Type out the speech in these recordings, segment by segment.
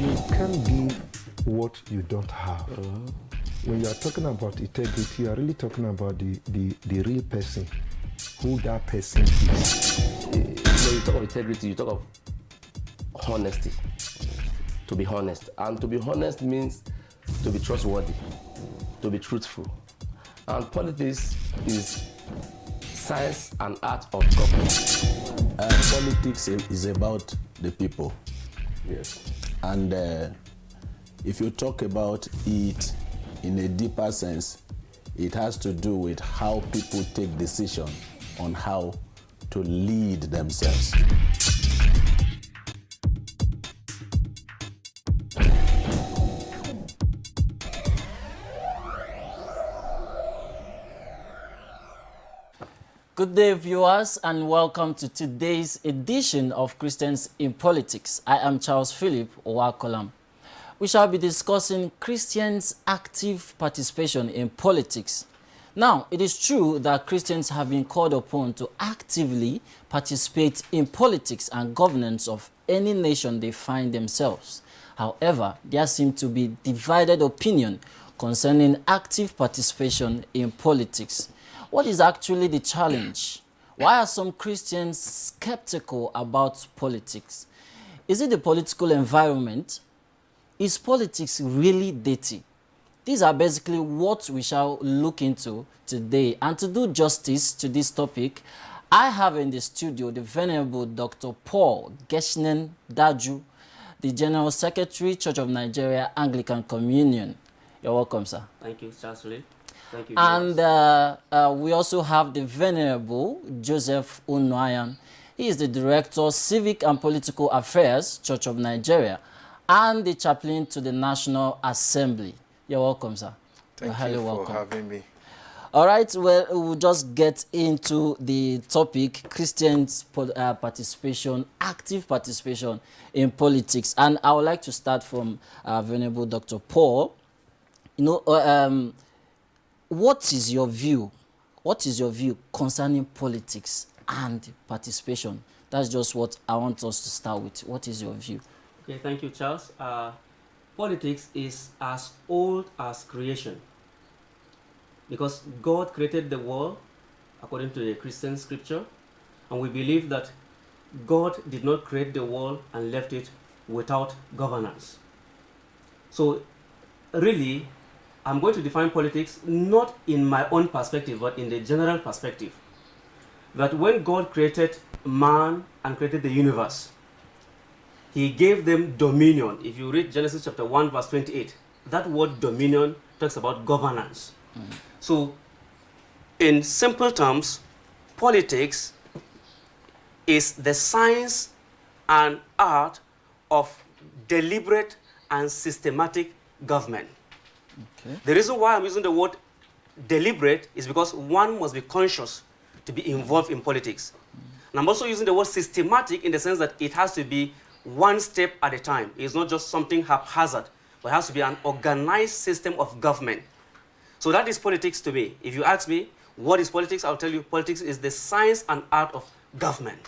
You can't give what you don't have. When you are talking about integrity, you are really talking about the real person, who that person is. When you talk of integrity, you talk of honesty. To be honest. And to be honest means to be trustworthy, to be truthful. And politics is science and art of government. Politics is about the people. Yes. And if you talk about it in a deeper sense, it has to do with how people take decisions on how to lead themselves. Good day, viewers, and welcome to today's edition of Christians in Politics. I am Charles Philip Owakolam. We shall be discussing Christians' active participation in politics. Now, it is true that Christians have been called upon to actively participate in politics and governance of any nation they find themselves. However, there seems to be divided opinion concerning active participation in politics. What is actually the challenge? Why are some Christians skeptical about politics? Is it the political environment? Is politics really dirty? These are basically what we shall look into today. And to do justice to this topic, I have in the studio the Venerable Dr. Paul Geshnen Daju, the General Secretary, Church of Nigeria, Anglican Communion. You're welcome, sir. Thank you, Chancellor. Thank you. And we also have the Venerable Joseph Unoyan. He is the Director, Civic and Political Affairs, Church of Nigeria, and the Chaplain to the National Assembly. You're welcome, sir. Thank you for having me. All right, well, we'll just get into the topic, Christians' participation, active participation in politics. And I would like to start from Venerable Dr. Paul. You know, what is your view? What is your view concerning politics and participation? That's just what I want us to start with. What is your view? Okay, thank you, Charles. Politics is as old as creation, because God created the world according to the Christian scripture, and we believe that God did not create the world and left it without governance. So really, I'm going to define politics not in my own perspective, but in the general perspective. That when God created man and created the universe, He gave them dominion. If you read Genesis chapter 1, verse 28, that word dominion talks about governance. So, in simple terms, politics is the science and art of deliberate and systematic government. Okay. The reason why I'm using the word deliberate is because one must be conscious to be involved in politics. And I'm also using the word systematic in the sense that it has to be one step at a time. It's not just something haphazard, but it has to be an organized system of government. So that is politics to me. If you ask me, what is politics? I'll tell you, politics is the science and art of government,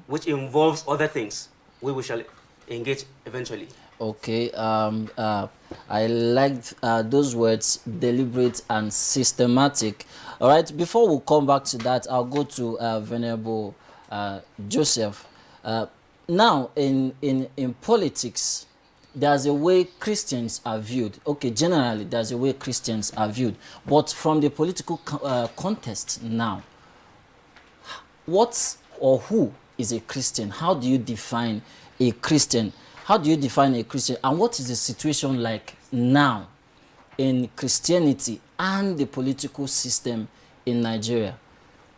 which involves other things we shall engage eventually. Okay, I liked those words, deliberate and systematic. All right, before we come back to that, I'll go to Venerable Joseph. Now, in politics, there's a way Christians are viewed. Okay, generally, there's a way Christians are viewed. But from the political context now, what or who is a Christian? How do you define a Christian? How do you define a Christian? And what is the situation like now in Christianity and the political system in Nigeria?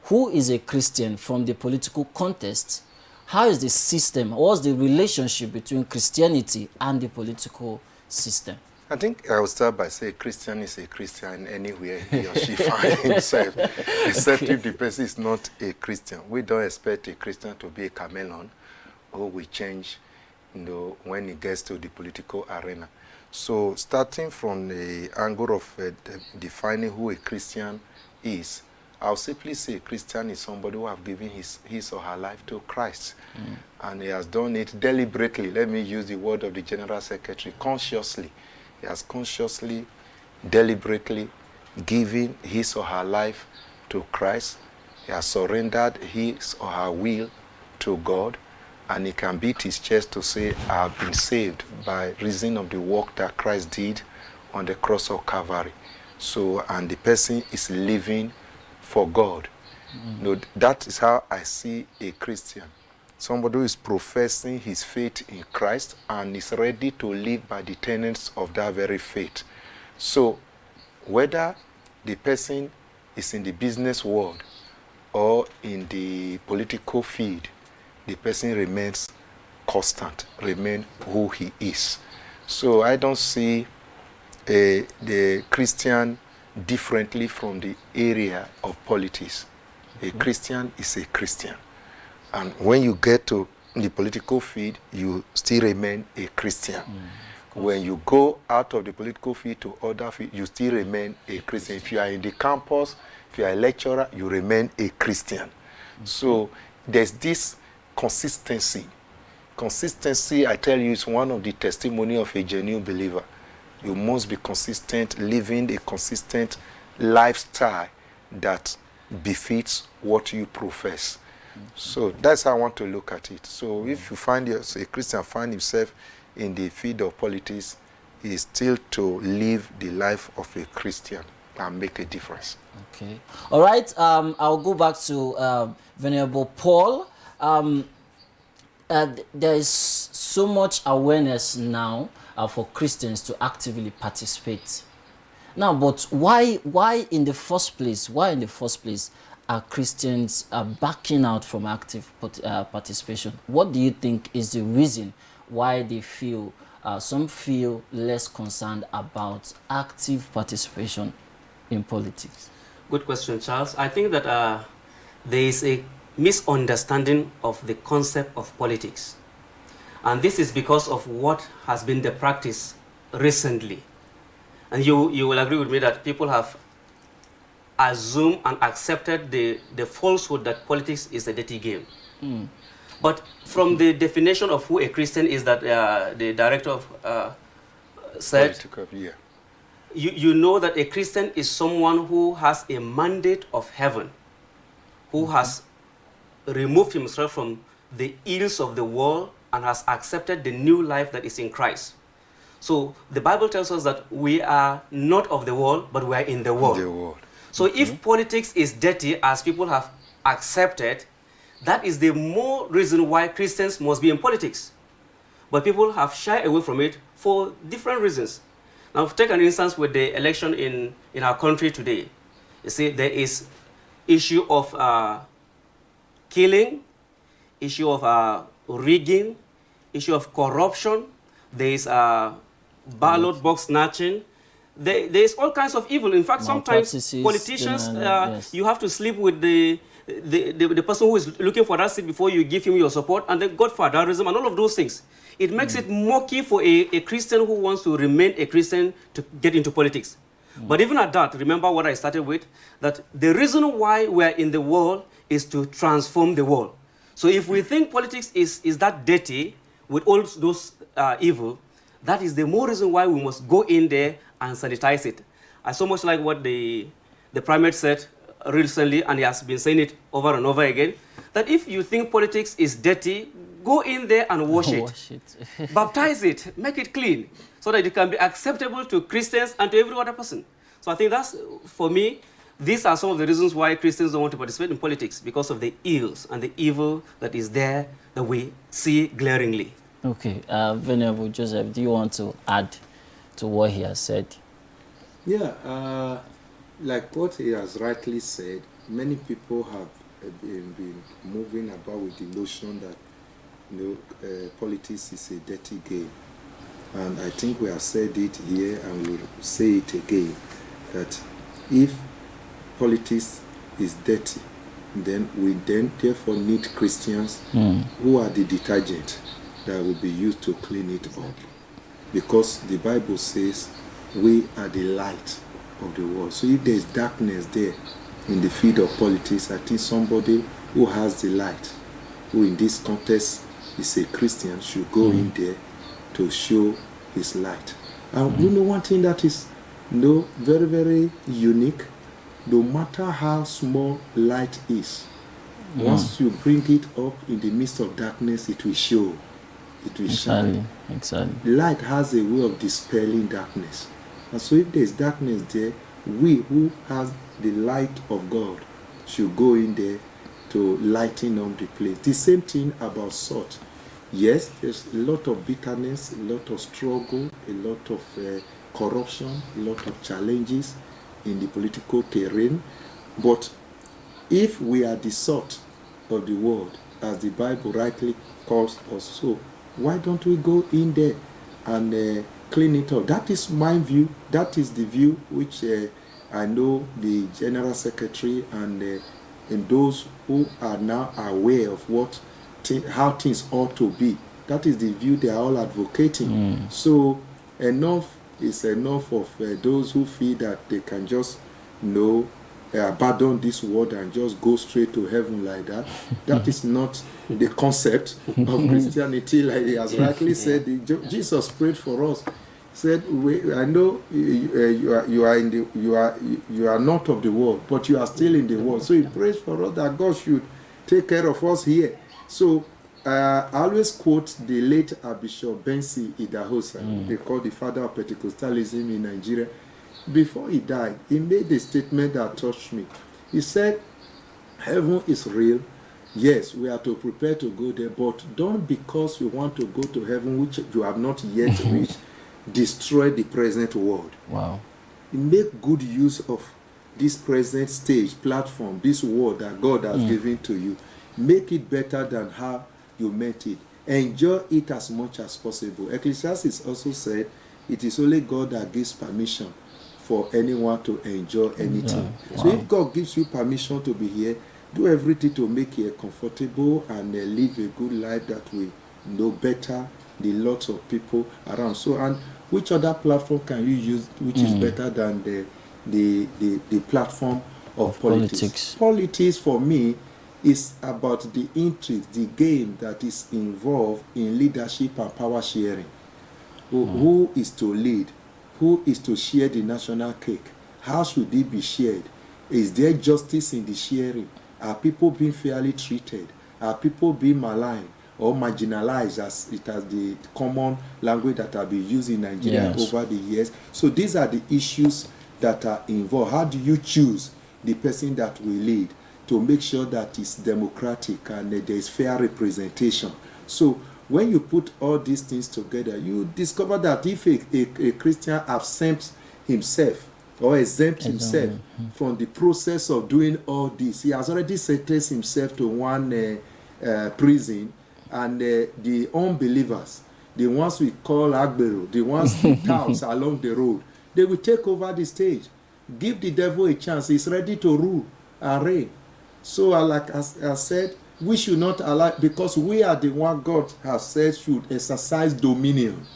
Who is a Christian from the political context? How is the system? What's the relationship between Christianity and the political system? I think I will start by saying Christian is a Christian anywhere he or she finds himself, except if the person is not a Christian. We don't expect a Christian to be a chameleon who will change, when it gets to the political arena. So starting from the angle of defining who a Christian is, I'll simply say a Christian is somebody who has given his or her life to Christ. And he has done it deliberately. Let me use the word of the General Secretary, consciously. He has consciously, deliberately given his or her life to Christ. He has surrendered his or her will to God. And he can beat his chest to say, I have been saved by reason of the work that Christ did on the cross of Calvary. So, and the person is living for God. No, that is how I see a Christian. Somebody who is professing his faith in Christ and is ready to live by the tenets of that very faith. So, whether the person is in the business world or in the political field, the person remains constant, remain who he is. So I don't see the Christian differently from the area of politics. A Christian is a Christian. And when you get to the political field, you still remain a Christian. When you go out of the political field to other field, you still remain a Christian. If you are in the campus, if you are a lecturer, you remain a Christian. So there's this consistency. Consistency, I tell you, is one of the testimony of a genuine believer. You must be consistent, living a consistent lifestyle that befits what you profess. So that's how I want to look at it. So if you find yourself, a Christian find himself in the field of politics, he is still to live the life of a Christian and make a difference. Okay. All right. I'll go back to Venerable Paul. There is so much awareness now for Christians to actively participate. Now, but why in the first place? Why in the first place are Christians backing out from active participation? What do you think is the reason why they feel some feel less concerned about active participation in politics? Good question, Charles. I think that there is a misunderstanding of the concept of politics. And this is because of what has been the practice recently. And you will agree with me that people have assumed and accepted the falsehood that politics is a dirty game. But from the definition of who a Christian is that the director of said, you know that a Christian is someone who has a mandate of heaven, who has removed himself from the ills of the world and has accepted the new life that is in Christ. So the Bible tells us that we are not of the world, but we are in the world. So if politics is dirty, as people have accepted, that is the more reason why Christians must be in politics. But people have shied away from it for different reasons. Now, take an instance with the election in our country today. You see, there is issue of killing, issue of rigging, issue of corruption. There is ballot box snatching. There is all kinds of evil. In fact, sometimes politicians, yes, you have to sleep with the person who is looking for that seat before you give him your support, and then godfatherism and all of those things. It makes it murky for a Christian who wants to remain a Christian to get into politics. But even at that, remember what I started with, that the reason why we're in the world is to transform the world. So if we think politics is that dirty with all those evil, that is the more reason why we must go in there and sanitize it. I so much like what the primate said recently, and he has been saying it over and over again, that if you think politics is dirty, go in there and wash it. Baptize it, make it clean, so that it can be acceptable to Christians and to every other person. So I think that's, for me, these are some of the reasons why Christians don't want to participate in politics, because of the ills and the evil that is there that we see glaringly. Okay, Venerable Joseph, do you want to add to what he has said? Yeah, like what he has rightly said, many people have been moving about with the notion that politics is a dirty game. And I think we have said it here and we'll say it again, that if politics is dirty, then we therefore need Christians who are the detergent that will be used to clean it up. Because the Bible says we are the light of the world. So if there is darkness there, in the field of politics, I think somebody who has the light, who in this context is a Christian, should go in there to show his light. And you know one thing that is very, very unique, no matter how small light is, once you bring it up in the midst of darkness, it will show, it will shine. Exactly. Light has a way of dispelling darkness. And so if there's darkness there, we who have the light of God should go in there to lighten up the place. The same thing about salt. Yes, there's a lot of bitterness, a lot of struggle, a lot of corruption, a lot of challenges in the political terrain. But if we are the salt of the world, as the Bible rightly calls us so, why don't we go in there and clean it up? That is my view. That is the view which I know the General Secretary and those who are now aware of how things ought to be. That is the view they are all advocating. So enough is enough of those who feel that they can just abandon this world and just go straight to heaven like that. That is not the concept of Christianity, like he has rightly said. Jesus prayed for us. Said, I know you are not of the world, but you are still in the world. So he prays for us that God should take care of us here. So I always quote the late Bishop Bensi Idahosa, they call the father of Pentecostalism in Nigeria. Before he died, he made a statement that touched me. He said, heaven is real. Yes, we are to prepare to go there, but don't, because you want to go to heaven, which you have not yet reached, destroy the present world. Wow. Make good use of this present stage, platform, this world that God has given to you. Make it better than how you met it. Enjoy it as much as possible. Ecclesiastes also said, it is only God that gives permission for anyone to enjoy anything. Wow. So if God gives you permission to be here, do everything to make it comfortable and live a good life that will know better the lots of people around. So, and which other platform can you use which is better than the platform of politics? Politics for me is about the intrigue, the game that is involved in leadership and power sharing. Who is to lead? Who is to share the national cake? How should it be shared? Is there justice in the sharing? Are people being fairly treated? Are people being maligned or marginalized, as it has the common language that have been used in Nigeria over the years? So these are the issues that are involved. How do you choose the person that will lead to make sure that it's democratic and there is fair representation? So when you put all these things together, you discover that if a Christian absents himself or exempt himself from the process of doing all this, he has already sentenced himself to one prison, and the unbelievers, the ones we call Agbero, the ones the touts along the road, they will take over the stage. Give the devil a chance. He's ready to rule and reign. So like I said, we should not allow, because we are the one God has said should exercise dominion.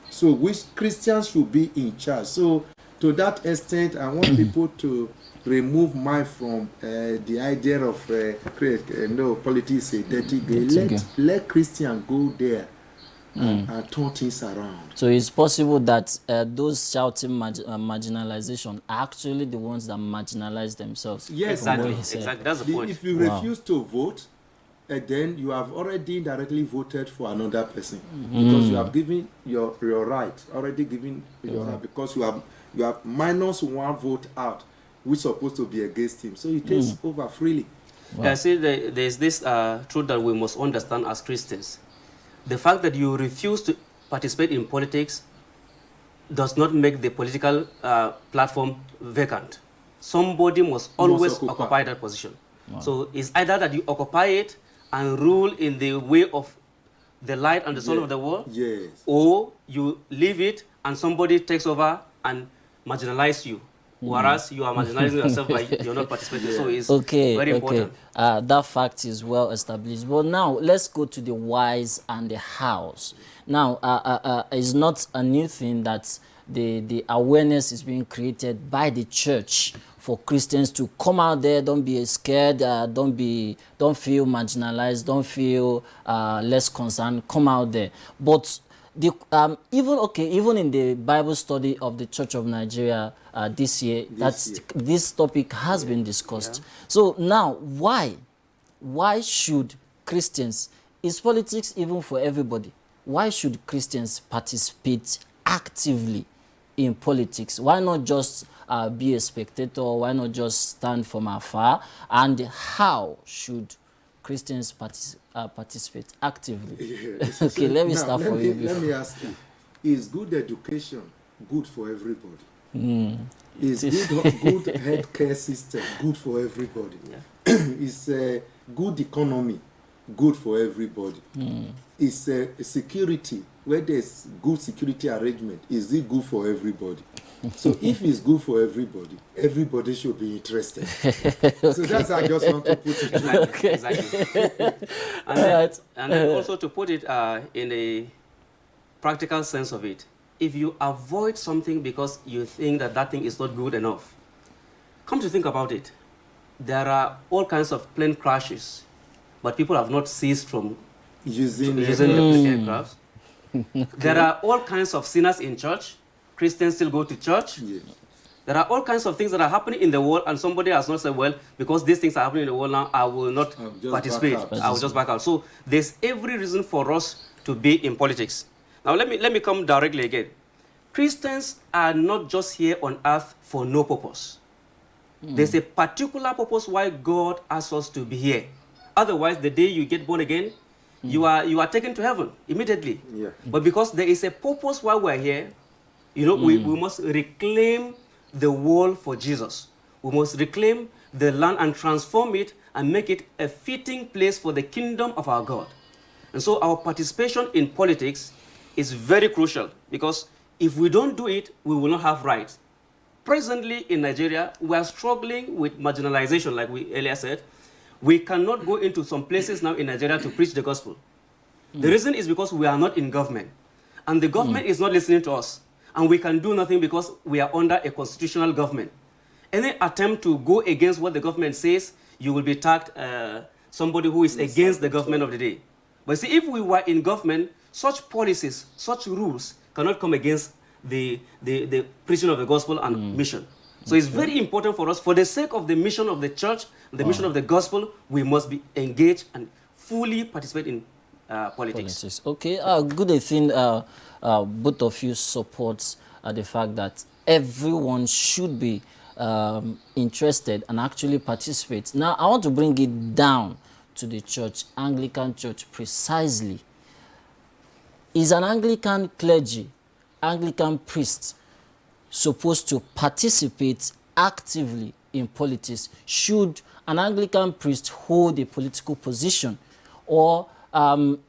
So we Christians should be in charge. So to that extent, I want people to remove mind from the idea of politics is a dirty game. Let Christians go there and turn things around. So it's possible that those shouting marginalization are actually the ones that marginalize themselves. Yes, exactly. That's the point. If you refuse to vote, then you have already indirectly voted for another person, because you have given your right, already given your right, because you have minus one vote out, which is supposed to be against him. So it takes over freely. Wow. I say there's this truth that we must understand as Christians. The fact that you refuse to participate in politics does not make the political platform vacant. Somebody must always occupy that position. Wow. So it's either that you occupy it and rule in the way of the light and the sun of the world, or you leave it and somebody takes over and marginalize you. Whereas you are marginalizing yourself by you're not participating. So it's very important. That fact is well established. But now let's go to the whys and the hows. Now, it's not a new thing that the awareness is being created by the church for Christians to come out there. Don't be scared. Don't feel marginalized. Don't feel less concerned. Come out there. But even in the Bible study of the Church of Nigeria this year, this topic has been discussed. Yeah. So now, why should Christians? Is politics even for everybody? Why should Christians participate actively in politics? Why not just be a spectator? Why not just stand from afar? And how should Christians participate actively? Yes. Okay, let me start for you. Let me ask you, is good education good for everybody? Is good healthcare system good for everybody? Yeah. Is a good economy good for everybody? Is security, where there's good security arrangement, is it good for everybody? So if it's good for everybody, everybody should be interested. Okay. So that's how I just want to put it. Okay. Exactly. And then also to put it in a practical sense of it, if you avoid something because you think that thing is not good enough, come to think about it, there are all kinds of plane crashes, but people have not ceased from using the aircraft. There are all kinds of sinners in church. Christians still go to church. Yeah. There are all kinds of things that are happening in the world, and somebody has not said, well, because these things are happening in the world now, I will not participate. I will just back out. So there's every reason for us to be in politics. Now let me come directly again. Christians are not just here on earth for no purpose. There's a particular purpose why God asks us to be here. Otherwise, the day you get born again, you are taken to heaven immediately. Yeah. But because there is a purpose why we're here, we must reclaim the world for Jesus. We must reclaim the land and transform it and make it a fitting place for the kingdom of our God. And so our participation in politics is very crucial, because if we don't do it, we will not have rights. Presently in Nigeria, we are struggling with marginalization, like we earlier said. We cannot go into some places now in Nigeria to preach the gospel. The reason is because we are not in government, and the government is not listening to us, and we can do nothing because we are under a constitutional government. Any attempt to go against what the government says, you will be tagged somebody who is against the government of the day. But see, if we were in government, such policies, such rules cannot come against the preaching of the gospel and mission. So it's very important for us, for the sake of the mission of the church, the mission of the gospel, we must be engaged and fully participate in politics. Okay, good thing both of you support the fact that everyone should be interested and actually participate. Now, I want to bring it down to the church, Anglican Church precisely. Is an Anglican clergy, Anglican priest, supposed to participate actively in politics? Should an Anglican priest hold a political position, or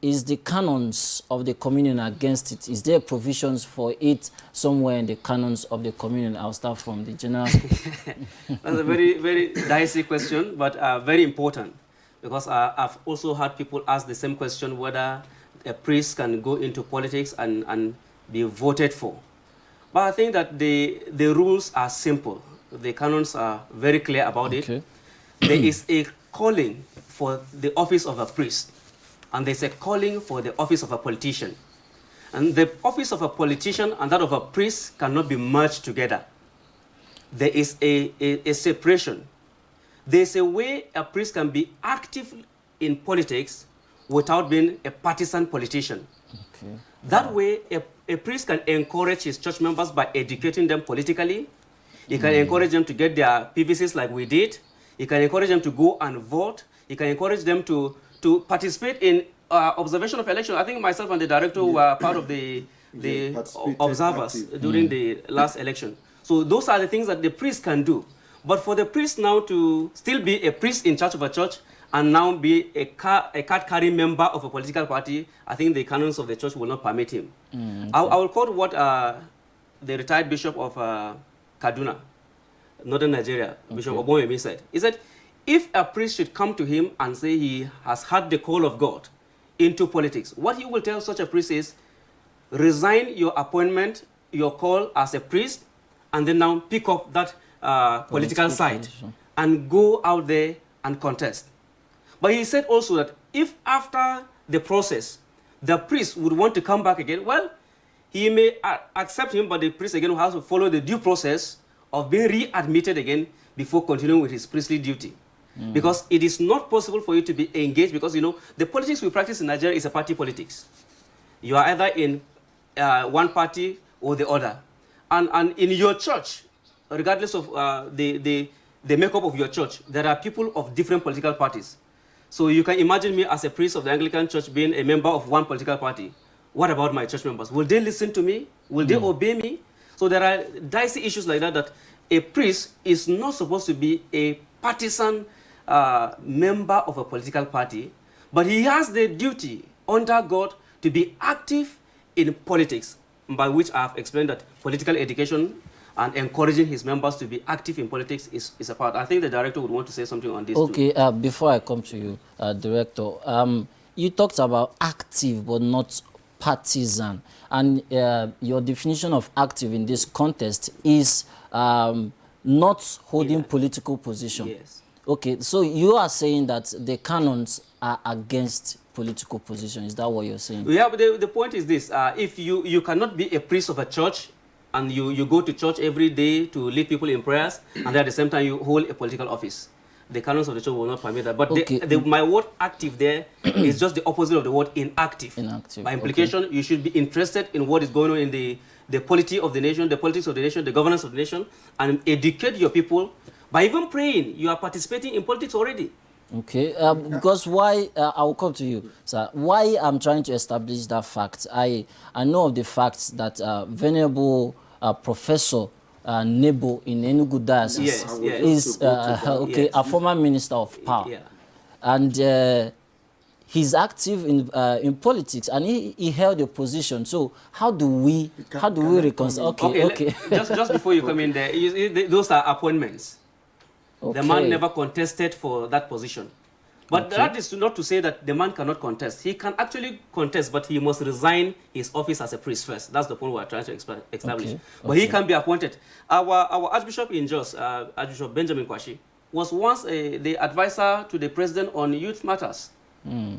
is the canons of the communion against it? Is there provisions for it somewhere in the canons of the communion? I'll start from the general. That's a very, very dicey question, but very important, because I've also had people ask the same question, whether a priest can go into politics and be voted for. But I think that the rules are simple. The canons are very clear about it. There is a calling for the office of a priest, and there's a calling for the office of a politician. And the office of a politician and that of a priest cannot be merged together. There is a separation. There's a way a priest can be active in politics without being a partisan politician. That way, a priest can encourage his church members by educating them politically. He can encourage them to get their PVCs like we did. He can encourage them to go and vote. He can encourage them to participate in observation of election. I think myself and the director were part of the observers during the last election. So those are the things that the priest can do. But for the priest now to still be a priest in charge of a church and now be a card-carrying member of a political party, I think the canons of the church will not permit him. I will quote what the retired bishop of Kaduna, Northern Nigeria, Bishop Oboyemi said. He said, if a priest should come to him and say he has had the call of God into politics, what he will tell such a priest is, resign your appointment, your call as a priest, and then now pick up that political side and go out there and contest. But he said also that if after the process, the priest would want to come back again, well, he may accept him, but the priest again will have to follow the due process of being readmitted again before continuing with his priestly duty. Because it is not possible for you to be engaged, because, you know, the politics we practice in Nigeria is a party politics. You are either in one party or the other. And in your church, regardless of the makeup of your church, there are people of different political parties. So you can imagine me as a priest of the Anglican Church being a member of one political party. What about my church members? Will they listen to me? Will they obey me? So there are dicey issues like that, that a priest is not supposed to be a partisan member of a political party, but he has the duty under God to be active in politics, by which I have explained that political education and encouraging his members to be active in politics is a part. I think the director would want to say something on this. Okay, before I come to you, director, you talked about active but not partisan, and your definition of active in this context is not holding political position. Yes. Okay, so you are saying that the canons are against political position. Is that what you're saying? Yeah, but the point is this. If you cannot be a priest of a church and you go to church every day to lead people in prayers, and at the same time you hold a political office, the canons of the church will not permit that. But okay. My word active there is just the opposite of the word inactive. Inactive. By implication, okay. You should be interested in what is going on in the polity of the nation, the politics of the nation, the governance of the nation, and educate your people. By even praying, you are participating in politics already. Okay, because why, I will come to you, sir. Why I'm trying to establish that fact, I know of the fact that Venerable Professor Nebo in Enugu Diocese is a former minister of power. Yeah. And he's active in politics, and he held a position. So how do we reconcile? Okay. Just before you come in there, those are appointments. Okay. The man never contested for that position. But that is not to say that the man cannot contest. He can actually contest, but he must resign his office as a priest first. That's the point we are trying to establish. Okay. But he can be appointed. Our Archbishop in Jos, Archbishop Benjamin Kwashi, was once the advisor to the president on youth matters.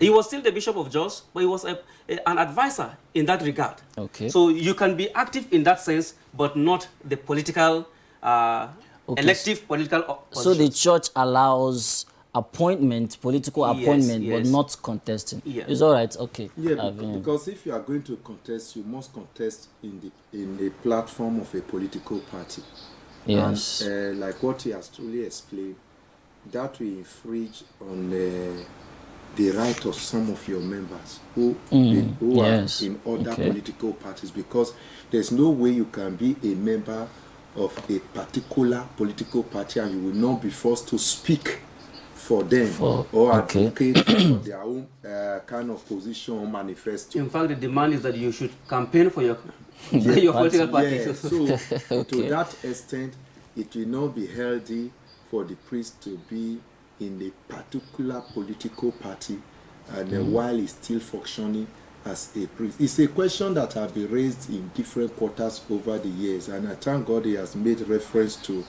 He was still the Bishop of Jos, but he was an advisor in that regard. Okay. So you can be active in that sense, but not the political... elective political positions. So the church allows political appointment, but not contesting. Yeah. It's all right, okay. Yeah, because if you are going to contest, you must contest in the platform of a political party. Yes. And like what he has truly explained, that will infringe on the right of some of your members who are in other political parties, because there's no way you can be a member of a particular political party and you will not be forced to speak for them or advocate for their own kind of position or manifesto. In fact, the demand is that you should campaign for your political party. Yeah. So to that extent, it will not be healthy for the priest to be in a particular political party and while he's still functioning as a priest. It's a question that has been raised in different quarters over the years, and I thank God he has made reference to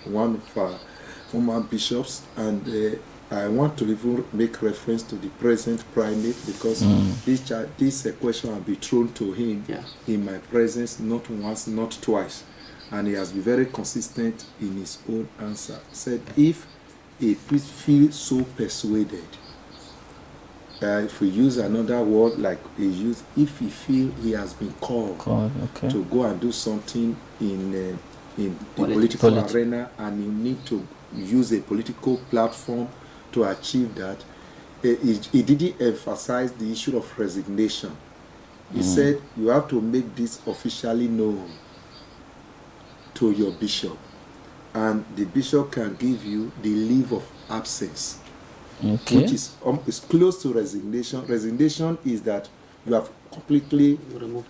one of our former bishops, and I want to even make reference to the present primate, because this question will be thrown to him in my presence, not once, not twice, and he has been very consistent in his own answer. He said, if a priest feels so persuaded, if we use another word like he used, if he feels he has been called to go and do something in the political arena, and you need to use a political platform to achieve that, he didn't emphasize the issue of resignation. He said you have to make this officially known to your bishop, and the bishop can give you the leave of absence. Which is close to resignation. Resignation is that you have completely removed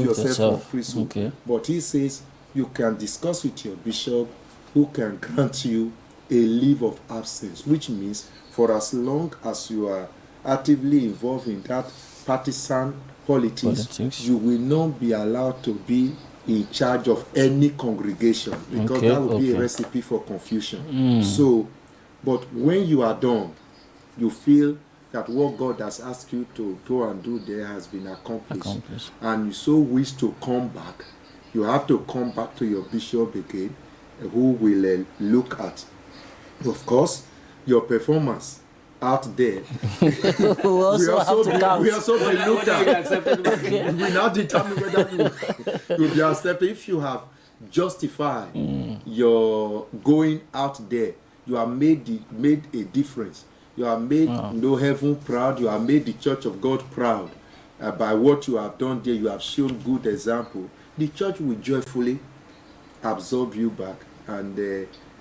yourself from priesthood. But he says you can discuss with your bishop, who can grant you a leave of absence, which means for as long as you are actively involved in that partisan politics, you will not be allowed to be in charge of any congregation, because that would be a recipe for confusion. So, but when you are done, you feel that what God has asked you to go and do there has been accomplished. And you so wish to come back, you have to come back to your bishop again, who will look at, of course, your performance out there. we also be looked at. We now determine whether you'll be accepted. If you have justified your going out there, you have made a difference. You have made heaven proud. You have made the Church of God proud by what you have done there. You have shown good example. The church will joyfully absorb you back, and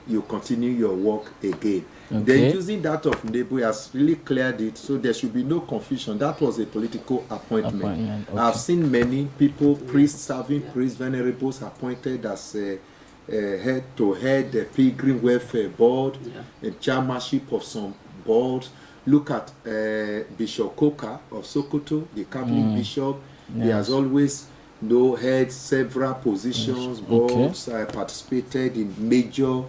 you continue your work again. Then using that of Nebo has really cleared it, so there should be no confusion. That was a political appointment. I've seen many people, priests, serving priests, venerables appointed as head the Pilgrim Welfare Board, and chairmanship of some boards. Look at Bishop Koka of Sokoto, the Catholic bishop. He has always held several positions, boards, participated in major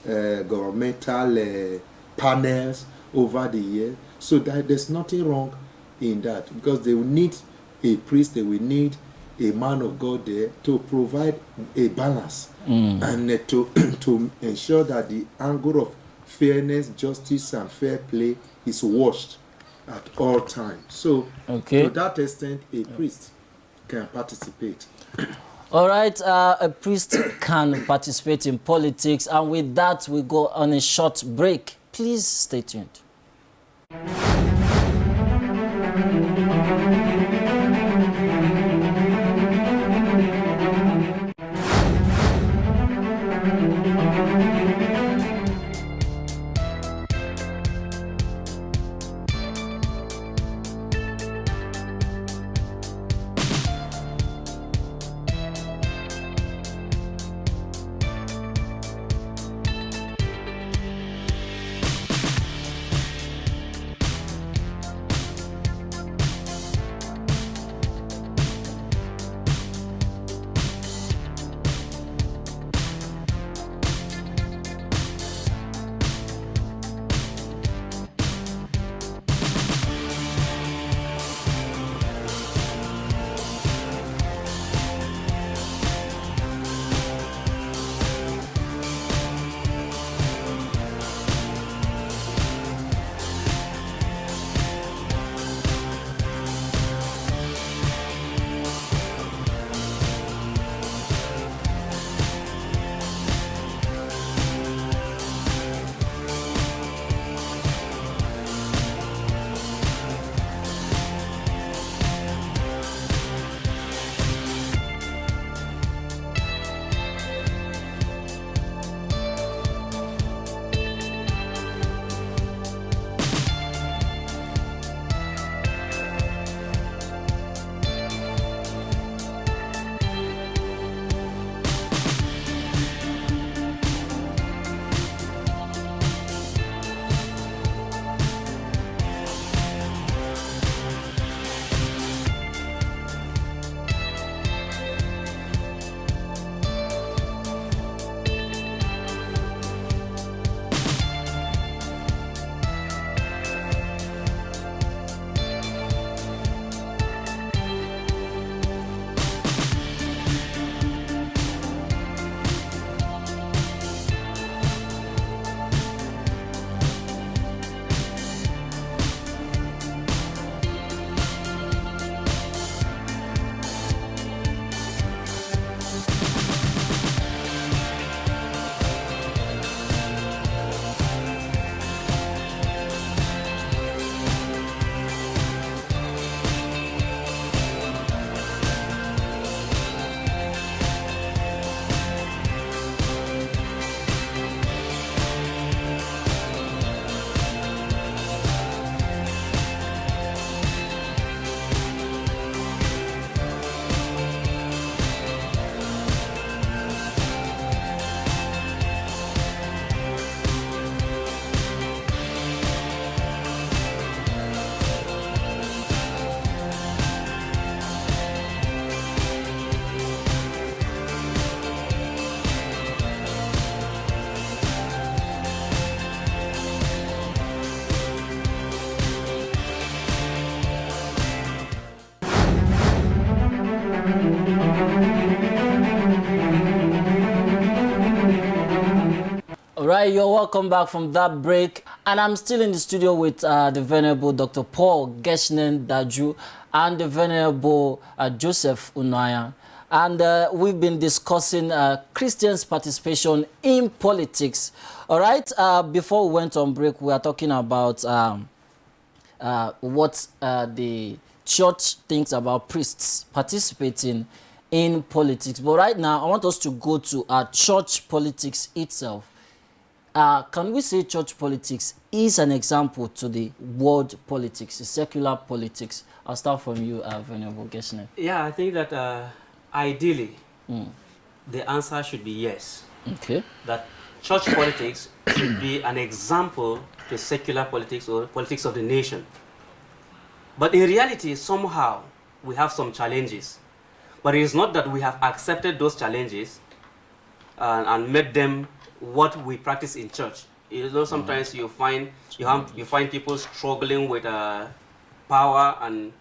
governmental panels over the years. So that there's nothing wrong in that, because they will need a priest, they will need a man of God there to provide a balance and to ensure that the angle of fairness, justice, and fair play is watched at all times. So to that extent, a priest can participate. All right, a priest can participate in politics, and with that, we go on a short break. Please stay tuned. right, you're welcome back from that break. And I'm still in the studio with the Venerable Dr. Paul Geshnen Daju and the Venerable Joseph Unaya. And we've been discussing Christians' participation in politics. All right, before we went on break, we were talking about what the church thinks about priests participating in politics. But right now, I want us to go to church politics itself. Can we say church politics is an example to the world politics, the secular politics? I'll start from you, Venerable Geshnen. Yeah, I think that ideally, the answer should be yes. Okay. That church politics should be an example to secular politics or politics of the nation. But in reality, somehow, we have some challenges. But it is not that we have accepted those challenges and made them what we practice in church. You know, sometimes you find people struggling with power and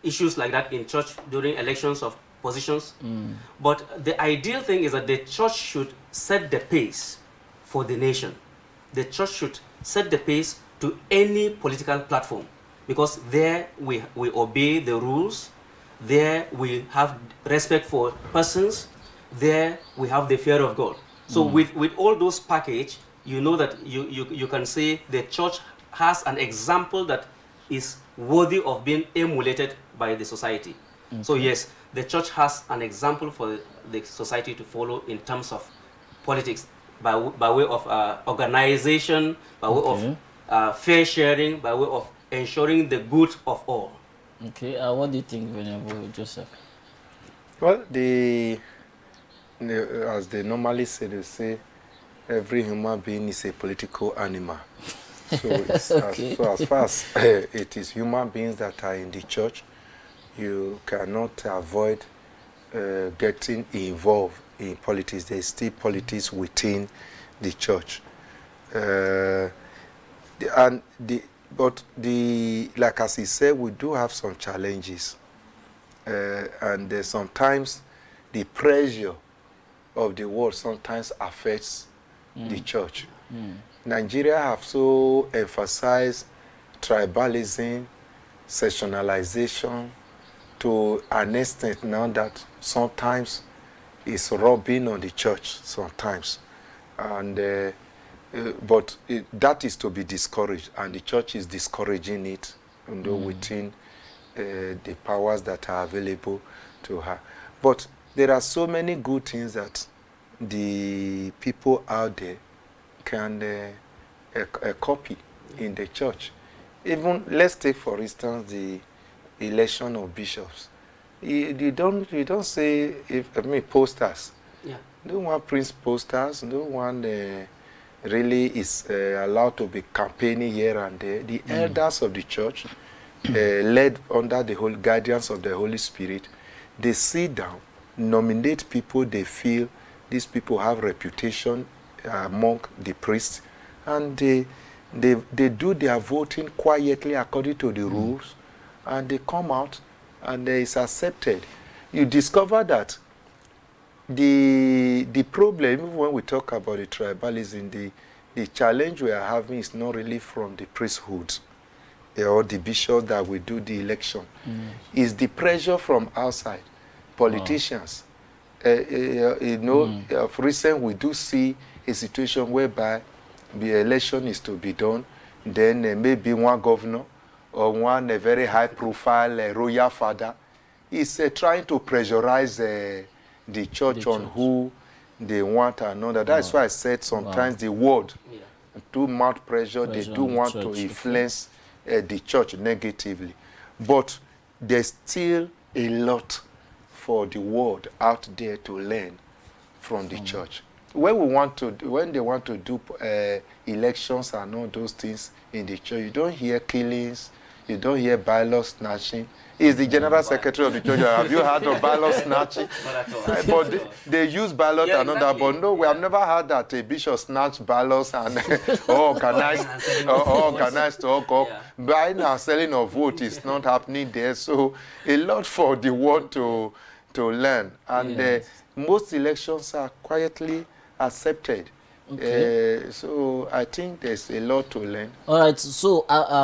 issues like that in church during elections of positions. But the ideal thing is that the church should set the pace for the nation. The church should set the pace to any political platform, because there we obey the rules, there we have respect for persons, there we have the fear of God. So with all those package, you know that you can say the church has an example that is worthy of being emulated by the society. Okay. So yes, the church has an example for the society to follow in terms of politics, by way of organization, by way of fair sharing, by way of ensuring the good of all. Okay, what do you think, Venerable Joseph? Well, as they normally say, they say every human being is a political animal. So, as far as it is human beings that are in the church, you cannot avoid getting involved in politics. There is still politics within the church. But like as he said, we do have some challenges. And sometimes the pressure of the world sometimes affects the church. Nigeria have so emphasized tribalism, sectionalization to an extent now that sometimes it's rubbing on the church sometimes. And but that is to be discouraged, and the church is discouraging it, within the powers that are available to her. But there are so many good things that the people out there can copy in the church. Even, let's take for instance the election of bishops. You don't say, posters. Yeah. No one prints posters. No one really is allowed to be campaigning here and there. The elders of the church, led under the whole guidance of the Holy Spirit, they sit down, nominate people they feel these people have reputation among the priests, and they do their voting quietly according to the rules, and they come out and it's accepted. You discover that the problem, when we talk about the tribalism, the challenge we are having is not really from the priesthood or the bishop that will do the election. It's the pressure from outside, politicians. Of recent we do see a situation whereby the election is to be done, then maybe one governor or one very high-profile royal father is trying to pressurize the church on who they want another. That's why I said sometimes the world, too much pressure, they do want to influence the church negatively. But there's still a lot for the world out there to learn from the church. When they want to do elections and all those things in the church, you don't hear killings, you don't hear ballot snatching. He's the general secretary of the church. Have you heard of ballot snatching? But they use ballot and all that. But no, we have never heard that a bishop snatched ballots and organized talk. Buying and selling of vote is not happening there. So a lot for the world to learn. And most elections are quietly accepted Okay. So I think there's a lot to learn. All right. So,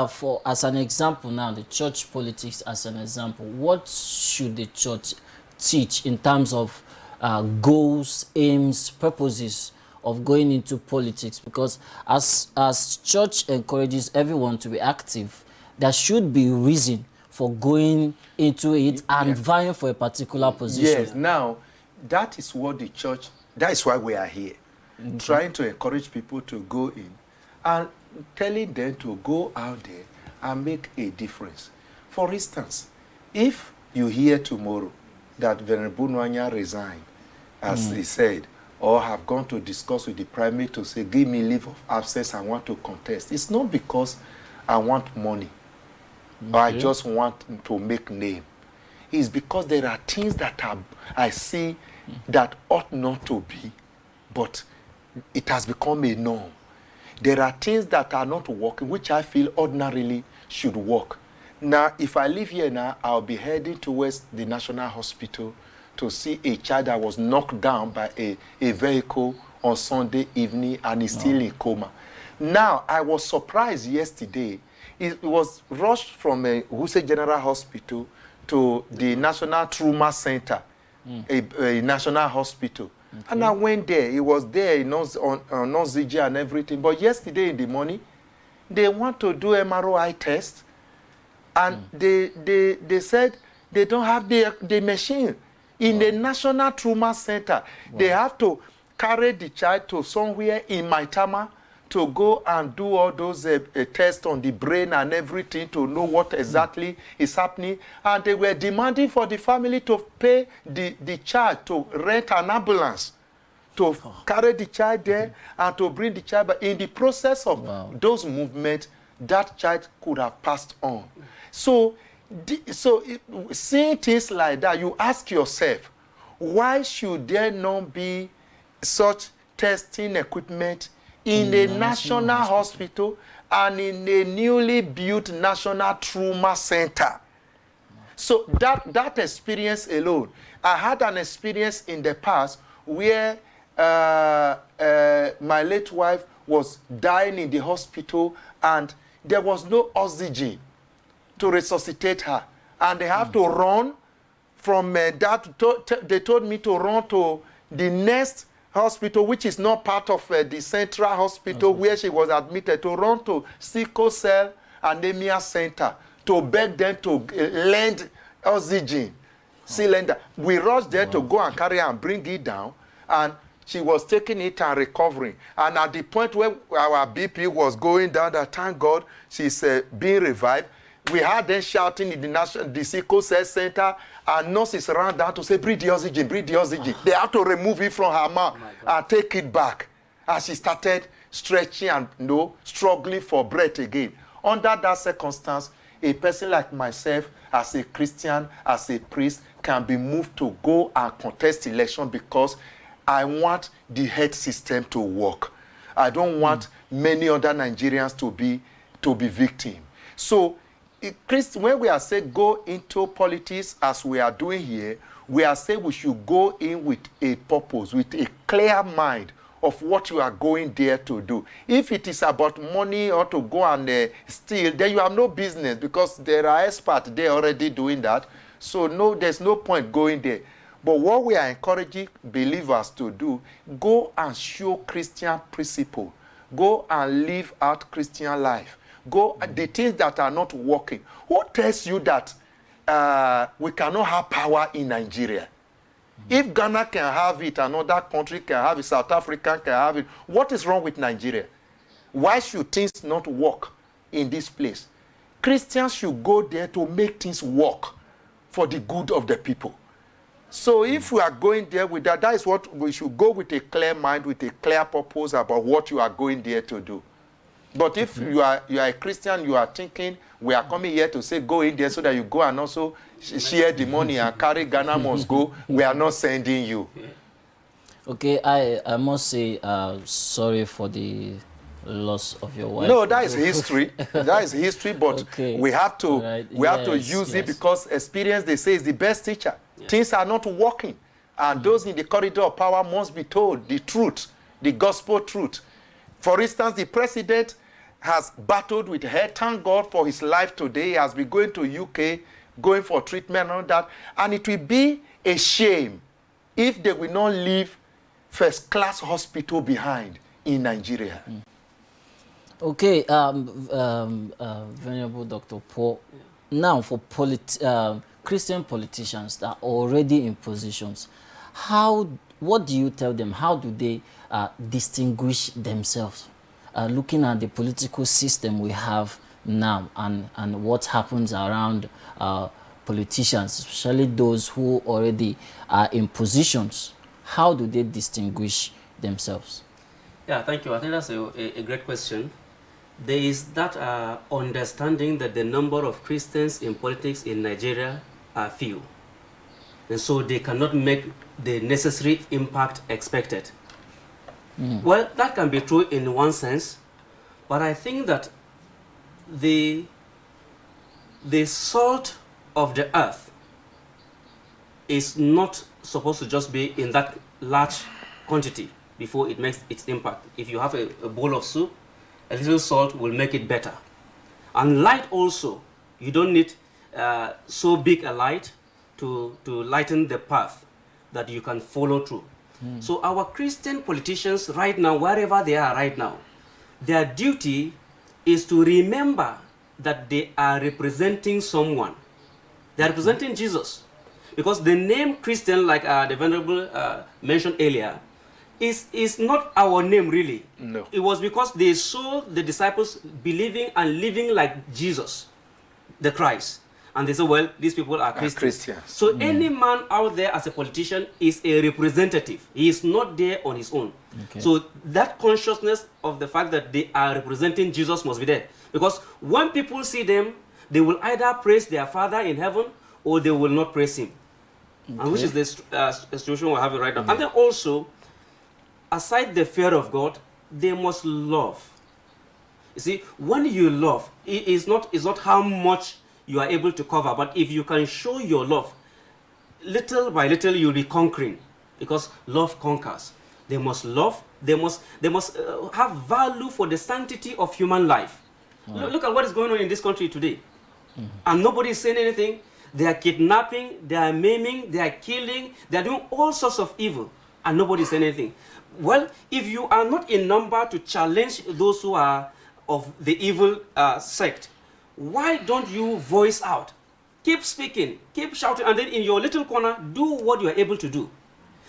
for as an example now, the church politics as an example, what should the church teach in terms of goals, aims, purposes of going into politics? Because as church encourages everyone to be active, there should be reason for going into it and vying for a particular position. Yes. Now, that is what the church. That is why we are here. Trying to encourage people to go in and telling them to go out there and make a difference. For instance, if you hear tomorrow that Venerable Nwanya resigned, as he said, or have gone to discuss with the primate to say, give me leave of absence, I want to contest. It's not because I want money or I just want to make name. It's because there are things that I see that ought not to be, but it has become a norm. There are things that are not working, which I feel ordinarily should work. Now, if I live here now, I'll be heading towards the National Hospital to see a child that was knocked down by a vehicle on Sunday evening and is still in coma. Now, I was surprised yesterday. It was rushed from Wuse General Hospital to the National Trauma Center, a national hospital. Okay. And I went there. It was there on ZG and everything. But yesterday in the morning, they want to do MRI test. And they said they don't have the machine. In the National Trauma Center, they have to carry the child to somewhere in Maitama to go and do all those tests on the brain and everything to know what exactly is happening. And they were demanding for the family to pay the child to rent an ambulance to carry the child there and to bring the child back. In the process of those movements, that child could have passed on. So seeing things like that, you ask yourself, why should there not be such testing equipment in a national hospital and in a newly built National Trauma Center? So that experience alone, I had an experience in the past where my late wife was dying in the hospital and there was no oxygen to resuscitate her. And they have to run from that. They told me to run to the next hospital, which is not part of the central hospital where she was admitted, to run to sickle cell anemia center to beg them to lend oxygen cylinder. We rushed there to go and carry her and bring it down, and she was taking it and recovering. And at the point where our BP was going down, that thank God she's being revived, we had them shouting in the sickle cell center, and nurses ran down to say, breathe the oxygen, breathe the oxygen. They had to remove it from her mouth and take it back. And she started stretching and struggling for breath again. Under that circumstance, a person like myself, as a Christian, as a priest, can be moved to go and contest election because I want the health system to work. I don't want many other Nigerians to be victims. So, when we are saying go into politics as we are doing here, we are saying we should go in with a purpose, with a clear mind of what you are going there to do. If it is about money or to go and steal, then you have no business because there are experts there already doing that. So no, there's no point going there. But what we are encouraging believers to do, go and show Christian principle. Go and live out Christian life. Go the things that are not working. Who tells you that we cannot have power in Nigeria? If Ghana can have it, another country can have it, South Africa can have it, what is wrong with Nigeria? Why should things not work in this place? Christians should go there to make things work for the good of the people. So if we are going there with that, that is what we should go with a clear mind, with a clear purpose about what you are going there to do. But if you are a Christian, you are thinking, we are coming here to say go in there so that you go and also share the money and carry Ghana must go, we are not sending you. Okay, I must say sorry for the loss of your wife. No, that is history. That is history, but we have to use it because experience, they say, is the best teacher. Things are not working. And those in the corridor of power must be told the truth. the gospel truth. For instance, the president has battled with her. Thank God for his life today. He has been going to UK, going for treatment and all that. And it will be a shame if they will not leave first-class hospital behind in Nigeria. Okay, Venerable Dr. Paul, now for Christian politicians that are already in positions, what do you tell them? How do they distinguish themselves? Looking at the political system we have now and what happens around politicians, especially those who already are in positions, how do they distinguish themselves? Yeah, thank you. I think that's a great question. There is that understanding that the number of Christians in politics in Nigeria are few. And so they cannot make the necessary impact expected. Well, that can be true in one sense, but I think that the salt of the earth is not supposed to just be in that large quantity before it makes its impact. If you have a bowl of soup, a little salt will make it better. And light also, you don't need so big a light to lighten the path that you can follow through. So our Christian politicians right now, wherever they are right now, their duty is to remember that they are representing someone. They are representing Jesus. Because the name Christian, like the Venerable mentioned earlier, is not our name really. No. It was because they saw the disciples believing and living like Jesus, the Christ. And they said, well, these people are Christians. So any man out there as a politician is a representative. He is not there on his own. Okay. So that consciousness of the fact that they are representing Jesus must be there. Because when people see them, they will either praise their Father in heaven or they will not praise him. Okay. And which is the situation we're having right now. And then also, aside the fear of God, they must love. You see, when you love, it's not how much you are able to cover, but if you can show your love, little by little you'll be conquering, because love conquers. They must love. They must have value for the sanctity of human life. Look at what is going on in this country today, and nobody is saying anything. They are kidnapping, they are maiming, they are killing, they are doing all sorts of evil, and nobody is saying anything. Well, if you are not in number to challenge those who are of the evil sect, why don't you voice out? Keep speaking, keep shouting, and then in your little corner, do what you are able to do.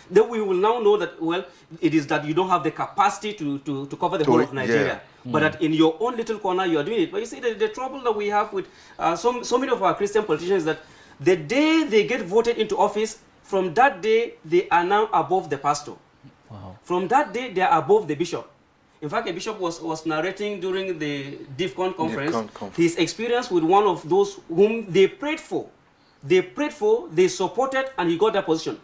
Then we will now know that, well, it is that you don't have the capacity to cover the whole of Nigeria. Yeah. But that in your own little corner, you are doing it. But you see, the trouble that we have with so many of our Christian politicians is that the day they get voted into office, from that day, they are now above the pastor. Wow. From that day, they are above the bishop. In fact, a bishop was narrating during the DIFCON conference his experience with one of those whom they prayed for. They supported, and he got that position.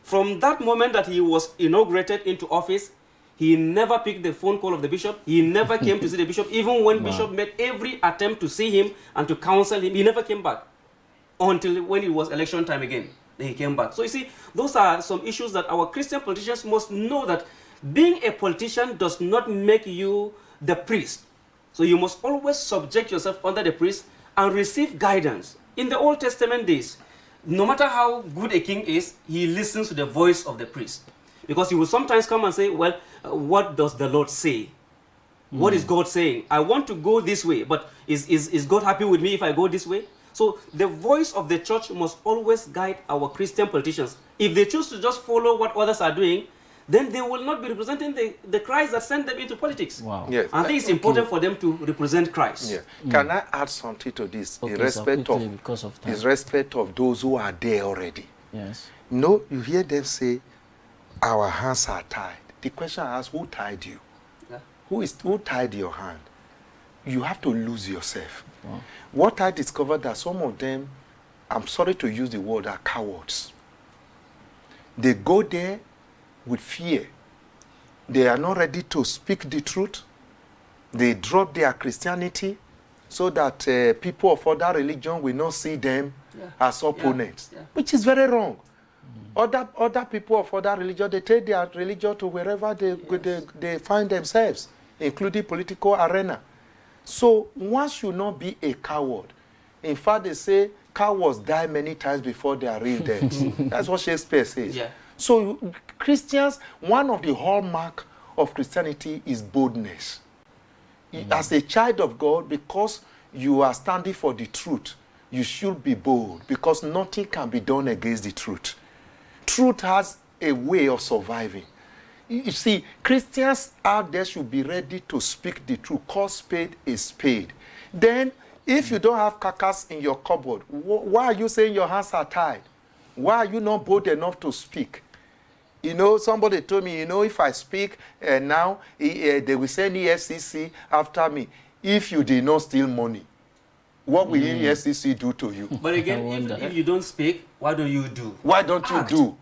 From that moment that he was inaugurated into office, he never picked the phone call of the bishop. He never came to see the bishop. Even when bishop made every attempt to see him and to counsel him, he never came back. Until when it was election time again, then he came back. So you see, those are some issues that our Christian politicians must know, that being a politician does not make you the priest. So you must always subject yourself under the priest and receive guidance. In the Old Testament days, no matter how good a king is, he listens to the voice of the priest. Because he will sometimes come and say, well, what does the Lord say? What is God saying? I want to go this way, but is God happy with me if I go this way? So the voice of the church must always guide our Christian politicians. If they choose to just follow what others are doing, then they will not be representing the Christ that sent them into politics. Wow. Yes. I think it's important for them to represent Christ. Yeah. Can I add something to this? Okay, in respect of those who are there already. Yes. No, you hear them say, our hands are tied. The question I ask, who tied you? Yeah. Who tied your hand? You have to lose yourself. Wow. What I discovered that some of them, I'm sorry to use the word, are cowards. They go there with fear. They are not ready to speak the truth. They drop their Christianity so that people of other religion will not see them as opponents, which is very wrong. Other people of other religion, they take their religion to wherever they find themselves, including political arena. So one should not be a coward. In fact, they say cowards die many times before they are real dead. That's what Shakespeare says. Yeah. So Christians, one of the hallmark of Christianity is boldness. As a child of God, because you are standing for the truth, you should be bold, because nothing can be done against the truth. Truth has a way of surviving. You see, Christians out there should be ready to speak the truth. Call spade a spade. Then, if you don't have carcass in your cupboard, why are you saying your hands are tied? Why are you not bold enough to speak? You know, somebody told me, you know, if I speak now, they will send the FCC after me. If you did not steal money, what will the FCC do to you? But again, if you don't speak, why don't you do? Why don't you do?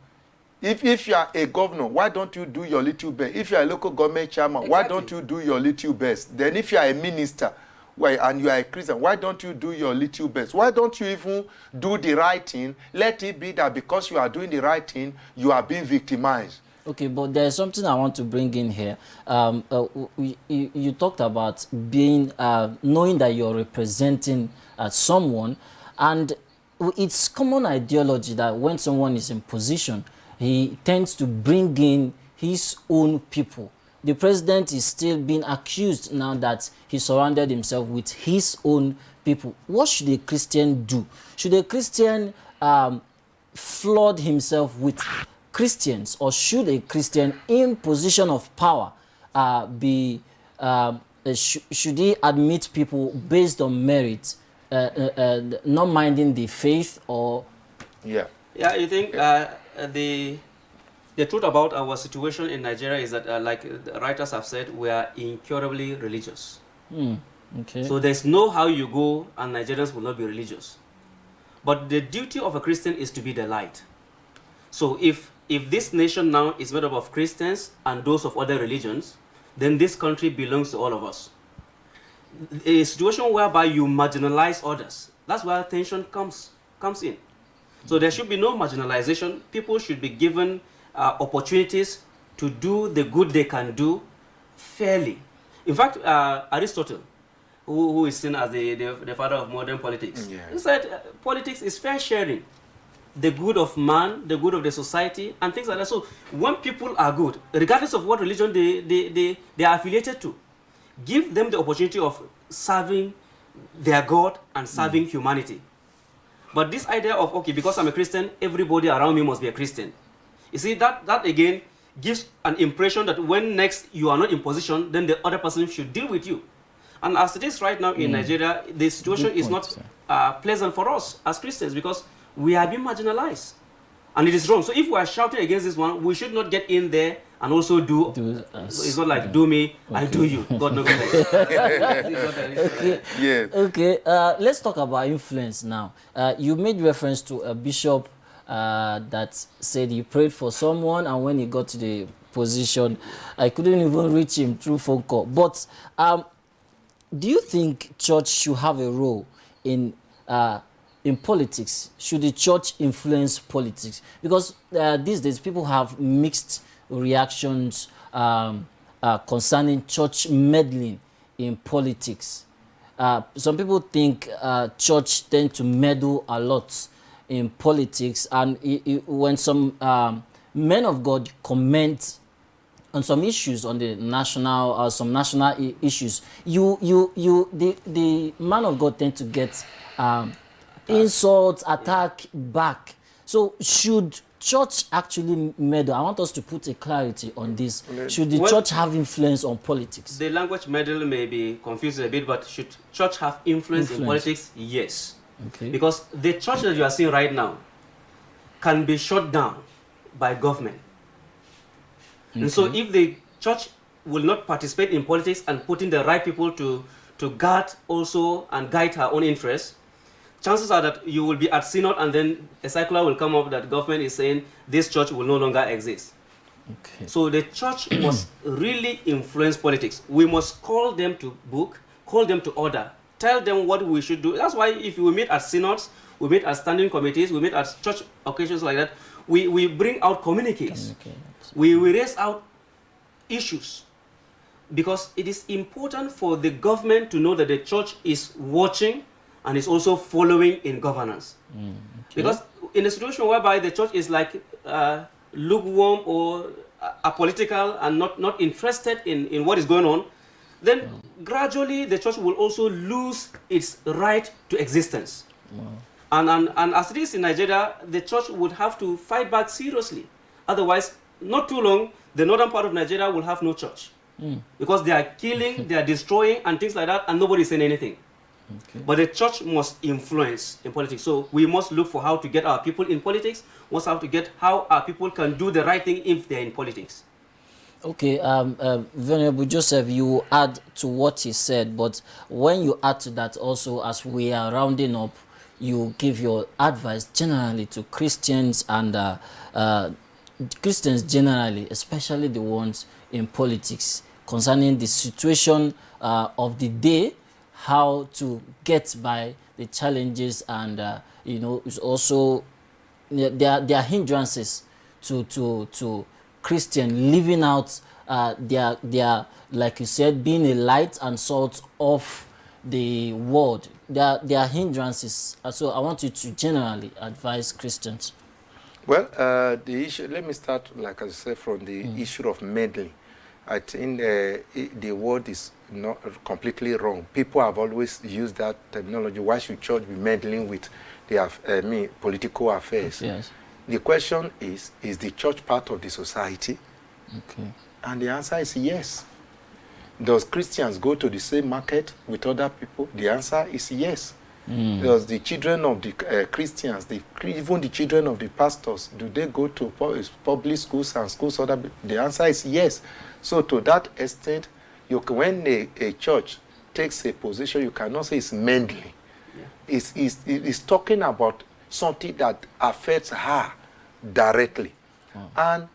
If you are a governor, why don't you do your little best? If you are a local government chairman, why don't you do your little best? Then if you are a minister and you are a Christian, why don't you do your little best? Why don't you even do the right thing? Let it be that because you are doing the right thing, you are being victimized. Okay, but there's something I want to bring in here. You talked about being, knowing that you're representing someone, and it's common ideology that when someone is in position, he tends to bring in his own people. The president is still being accused now that he surrounded himself with his own people. What should a Christian do? Should a Christian flood himself with Christians, or should a Christian in position of power should he admit people based on merit, not minding the faith? Or yeah, you think the truth about our situation in Nigeria is that, like the writers have said, we are incurably religious. Okay. So there's no how you go and Nigerians will not be religious. But the duty of a Christian is to be the light. So if this nation now is made up of Christians and those of other religions, then this country belongs to all of us. A situation whereby you marginalize others, that's where tension comes in. So there should be no marginalization. People should be given opportunities to do the good they can do fairly. In fact, Aristotle, who is seen as the father of modern politics, he said politics is fair sharing. The good of man, the good of the society, and things like that. So when people are good, regardless of what religion they are affiliated to, give them the opportunity of serving their God and serving humanity. But this idea of, okay, because I'm a Christian, everybody around me must be a Christian. You see, that again gives an impression that when next you are not in position, then the other person should deal with you. And as it is right now in Nigeria, the situation is not pleasant for us as Christians, because we are being marginalized. And it is wrong. So if we are shouting against this one, we should not get in there and also do it's not like do me, I do you. God knows. Okay, let's talk about influence now. You made reference to a bishop that said he prayed for someone, and when he got to the position, I couldn't even reach him through phone call. But do you think church should have a role in politics? Should the church influence politics? Because these days people have mixed reactions concerning church meddling in politics. Some people think church tend to meddle a lot in politics, and when some men of God comment on some issues on the national, some national issues, the man of God tend to get insults, attack back. So should church actually meddle? I want us to put a clarity on this. Should the church have influence on politics? The language meddle may be confusing a bit, but should church have influence in politics? Yes. Okay. Because the church that you are seeing right now can be shut down by government. Okay. And so if the church will not participate in politics and put in the right people to guard also and guide her own interests, chances are that you will be at synod and then a circular will come up that government is saying this church will no longer exist. Okay. So the church must really influence politics. We must call them to book, call them to order, tell them what we should do. That's why if we meet at synods, we meet at standing committees, we meet at church occasions like that, we bring out communiques. We raise out issues, because it is important for the government to know that the church is watching and is also following in governance. Because in a situation whereby the church is like lukewarm or apolitical and not interested in what is going on, then gradually the church will also lose its right to existence. And as it is in Nigeria, the church would have to fight back seriously. Otherwise, not too long, the northern part of Nigeria will have no church. Because they are killing, they are destroying, and things like that, and nobody is saying anything. But the church must influence in politics. So we must look for how to get our people in politics. We must have to get how our people can do the right thing if they're in politics. Okay, Venerable Joseph, you add to what he said, but when you add to that also, as we are rounding up, you give your advice generally to Christians and Christians generally, especially the ones in politics, concerning the situation of the day, how to get by the challenges, and you know, it's also there are hindrances to Christian living out their, like you said, being a light and salt of the world. There are hindrances. So I want you to generally advise Christians. Well, the issue, let me start, like I said, from the issue of meddling. I think the word is not completely wrong. People have always used that terminology. Why should church be meddling with the political affairs? Yes. The question is the church part of the society? Okay. And the answer is yes. Does Christians go to the same market with other people? The answer is yes. Does the children of the Christians, even the children of the pastors, do they go to public schools and schools? The answer is yes. So to that extent, when a church takes a position, you cannot say it's meddling. Yeah. It's talking about something that affects her directly. And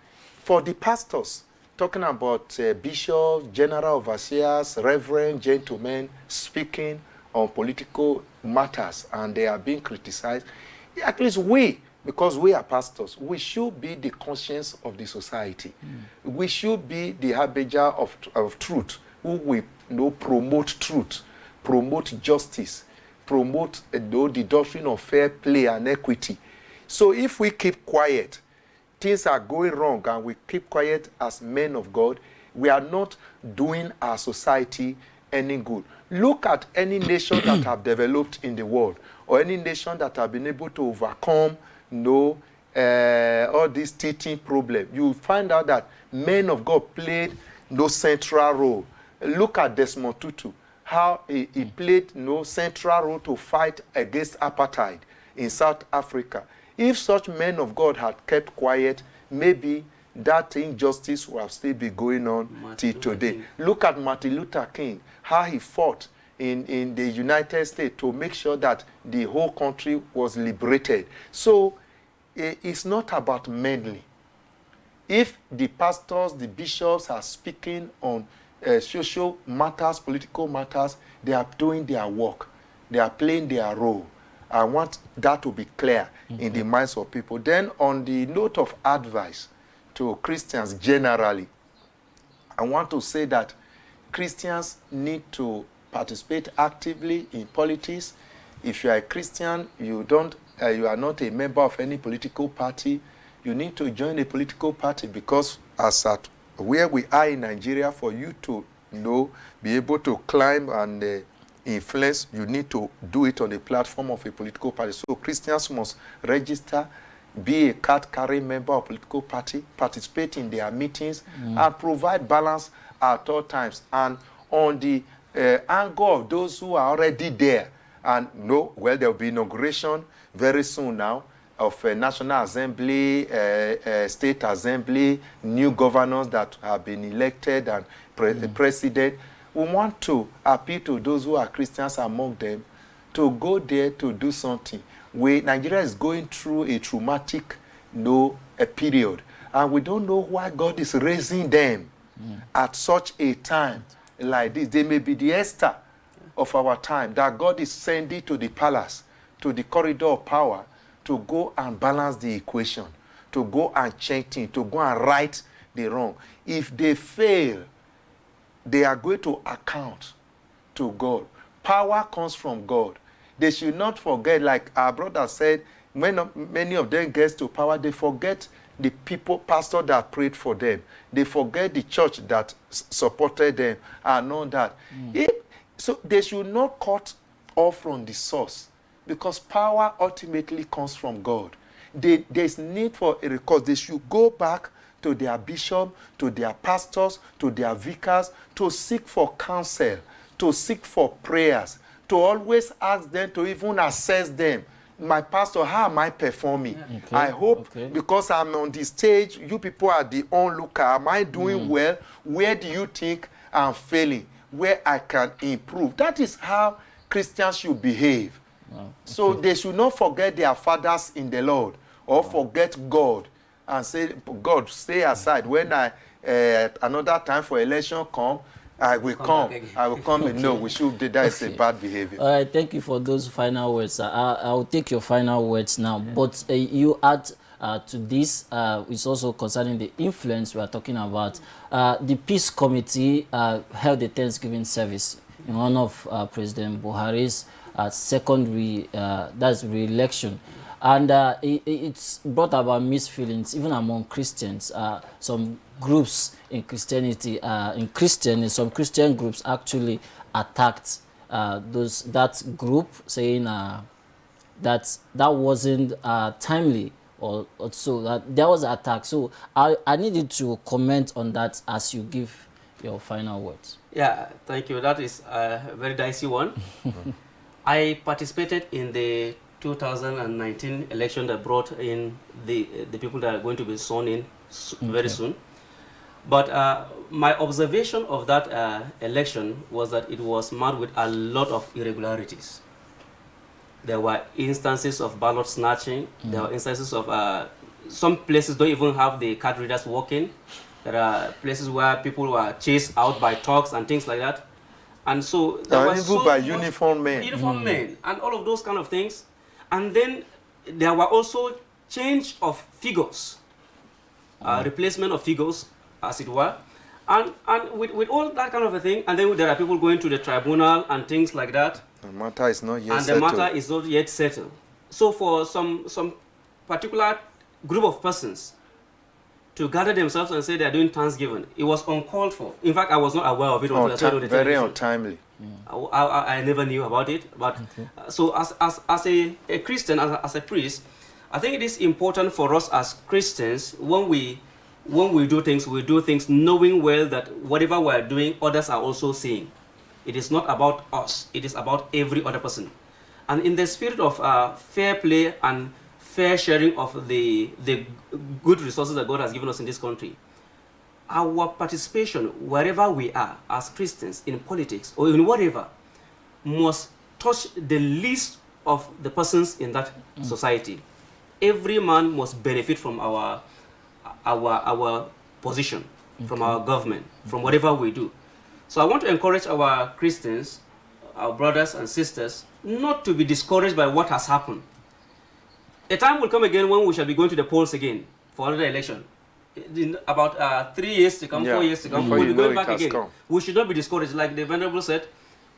for the pastors, talking about bishops, general overseers, reverend, gentlemen speaking on political matters, and they are being criticized. At least we, because we are pastors, we should be the conscience of the society. We should be the harbinger of truth, who will promote truth, promote justice, promote the doctrine of fair play and equity. So if we keep quiet, things are going wrong, and we keep quiet as men of God, we are not doing our society any good. Look at any nation that have developed in the world, or any nation that have been able to overcome all these teaching problems. You find out that men of God played no central role. Look at Desmond Tutu, how he played no central role to fight against apartheid in South Africa. If such men of God had kept quiet, maybe that injustice will still be going on till today. Look at Martin Luther King, how he fought in the United States to make sure that the whole country was liberated. So it's not about meddling. If the pastors, the bishops are speaking on social matters, political matters, they are doing their work. They are playing their role. I want that to be clear in the minds of people. Then on the note of advice to Christians generally, I want to say that Christians need to participate actively in politics. If you are a Christian, you are not a member of any political party, you need to join a political party, because as at where we are in Nigeria, for you to be able to climb and influence, you need to do it on the platform of a political party. So Christians must register, be a card-carrying member of a political party, participate in their meetings, and provide balance at all times. And on the angle of those who are already there, and there will be inauguration very soon now of a National Assembly, State Assembly, new governors that have been elected, and president. We want to appeal to those who are Christians among them to go there to do something. Nigeria is going through a traumatic a period, and we don't know why God is raising them at such a time like this. They may be the Esther of our time that God is sending to the palace, to the corridor of power, to go and balance the equation. to go and change things, to go and right the wrong. If they fail, they are going to account to God. Power comes from God. They should not forget, like our brother said, when many of them get to power, they forget the people, pastor that prayed for them. They forget the church that supported them and all that. So they should not cut off from the source, because power ultimately comes from God. There's need for a recourse. They should go back to their bishop, to their pastors, to their vicars, to seek for counsel, to seek for prayers, to always ask them to even assess them. My pastor, how am I performing? Okay. I hope because I'm on the stage, you people are the onlooker. Am I doing well? Where do you think I'm failing? Where I can improve? That is how Christians should behave. So they should not forget their fathers in the Lord, or forget God and say, God, stay aside. When another time for election come, I will come. I will come. Okay. No, we should. That is a bad behavior. All right, thank you for those final words. I will take your final words now. But you add to this, it's also concerning the influence we are talking about. The Peace Committee held a Thanksgiving service in honor of President Buhari's second re-election. And it's brought about misfeelings even among Christians. Some groups in Christianity, some Christian groups actually attacked that group, saying that wasn't timely, or so that there was an attack. So I need you to comment on that as you give your final words. Yeah, thank you. That is a very dicey one. I participated in the 2019 election that brought in the people that are going to be sworn in very soon. But my observation of that election was that it was marred with a lot of irregularities. There were instances of ballot snatching. There were instances of some places don't even have the card readers working. There are places where people were chased out by thugs and things like that. And so there was so by uniformed men. Uniformed men and all of those kind of things. And then there were also change of figures, replacement of figures, as it were, and with all that kind of a thing. And then there are people going to the tribunal and things like that. The matter is not yet settled. And the matter is not yet settled. So for some particular group of persons to gather themselves and say they are doing Thanksgiving, it was uncalled for. In fact, I was not aware of it. Very untimely. I never knew about it. But so as a Christian, as a priest, I think it is important for us as Christians, when we do things knowing well that whatever we are doing, others are also seeing. It is not about us. It is about every other person. And in the spirit of fair play and fair sharing of the good resources that God has given us in this country, our participation wherever we are as Christians in politics or in whatever must touch the least of the persons in that society. Every man must benefit from our position, from our government, from whatever we do. So I want to encourage our Christians, our brothers and sisters, not to be discouraged by what has happened. A time will come again when we shall be going to the polls again for another election. In about 3 years to come, 4 years to come, we'll be going back again. We should not be discouraged. Like the Venerable said,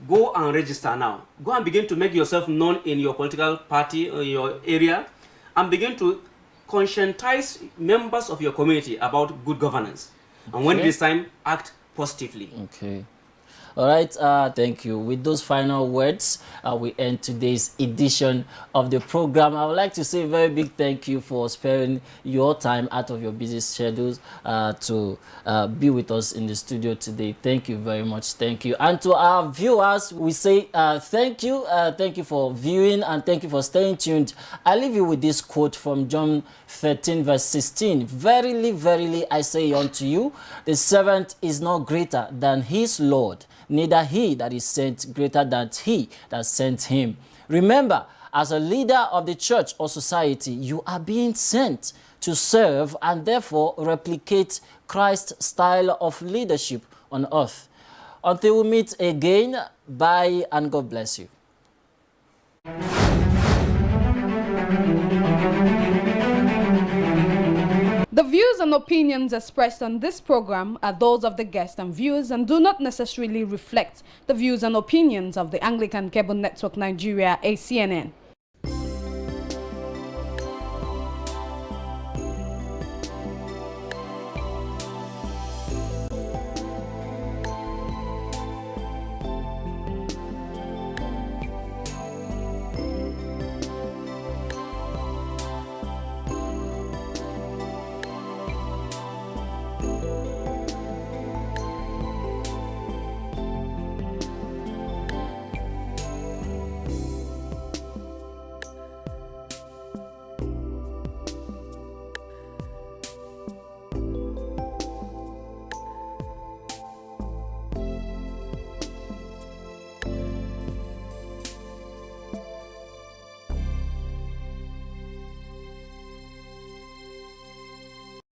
go and register now. Go and begin to make yourself known in your political party or your area, and begin to conscientize members of your community about good governance. And when it is time, act positively. Okay. All right, thank you. With those final words, we end today's edition of the program. I would like to say a very big thank you for sparing your time out of your busy schedules to be with us in the studio today. Thank you very much. Thank you. And to our viewers, we say thank you. Thank you for viewing, and thank you for staying tuned. I leave you with this quote from John 13, verse 16. Verily, verily, I say unto you, the servant is not greater than his Lord, neither he that is sent greater than he that sent him. Remember, as a leader of the church or society, you are being sent to serve and therefore replicate Christ's style of leadership on earth. Until we meet again, bye and God bless you. The views and opinions expressed on this program are those of the guests and viewers and do not necessarily reflect the views and opinions of the Anglican Cable Network Nigeria, ACNN.